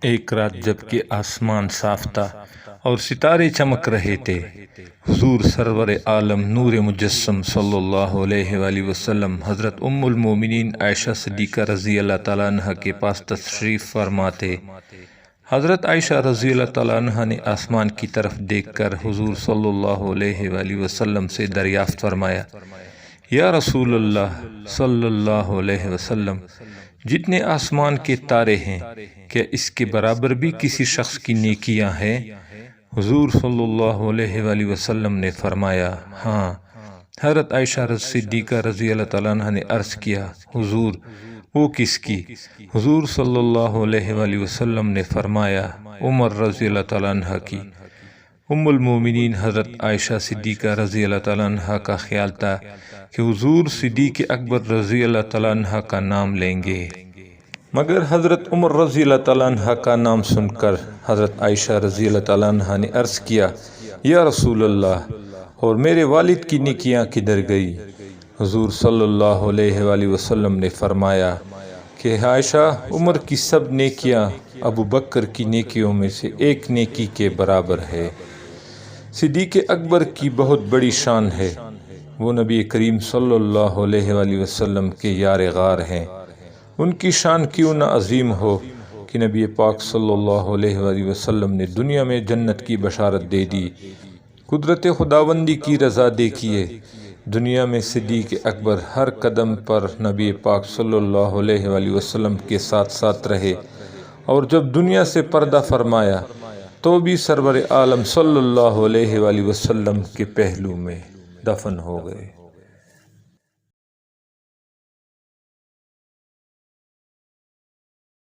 ایک رات جب کہ آسمان صاف تھا اور ستارے چمک رہے تھے، حضور سرور عالم نور مجسم صلی اللہ علیہ وآلہ وسلم حضرت ام المومنین عائشہ صدیقہ رضی اللہ تعالیٰ عنہ کے پاس تشریف فرما تھے۔ حضرت عائشہ رضی اللہ تعالیٰ عنہ نے آسمان کی طرف دیکھ کر حضور صلی اللہ علیہ وآلہ وسلم سے دریافت فرمایا، یا رسول اللہ صلی اللہ علیہ وسلم، جتنے آسمان کے تارے ہیں کیا اس کے برابر بھی کسی شخص کی نیکیاں ہیں؟ حضور صلی اللہ علیہ وآلہ وسلم نے فرمایا، ہاں۔ حضرت عائشہ صدیقہ رضی اللہ تعالیٰ عنہ نے عرض کیا، حضور وہ کس کی؟ حضور صلی اللہ علیہ وآلہ وسلم نے فرمایا، عمر رضی اللہ تعالیٰ عنہ کی۔ ام المومنین حضرت عائشہ صدیقہ رضی اللہ تعالیٰ عنہ کا خیال تھا کہ حضور صدیق اکبر رضی اللہ تعالیٰ عنہ کا نام لیں گے، مگر حضرت عمر رضی اللہ تعالیٰ عنہ کا نام سن کر حضرت عائشہ رضی اللہ تعالیٰ عنہ نے عرض کیا، یا رسول اللہ، اور میرے والد کی نیکیاں کدھر گئی؟ حضور صلی اللہ علیہ وآلہ وسلم نے فرمایا کہ عائشہ، عمر کی سب نیکیاں ابو بکر کی نیکیوں میں سے ایک نیکی کے برابر ہے۔ صدیق اکبر کی بہت بڑی شان ہے، وہ نبی کریم صلی اللہ علیہ وآلہ وسلم کے یار غار ہیں۔ ان کی شان کیوں نہ عظیم ہو کہ نبی پاک صلی اللہ علیہ وآلہ وسلم نے دنیا میں جنت کی بشارت دے دی۔ قدرت خداوندی کی رضا دیکھیے، دنیا میں صدیق اکبر ہر قدم پر نبی پاک صلی اللہ علیہ وآلہ وسلم کے ساتھ ساتھ رہے، اور جب دنیا سے پردہ فرمایا تو بھی سرور عالم صلی اللہ علیہ وآلہ وسلم کے پہلو میں دفن ہو گئے۔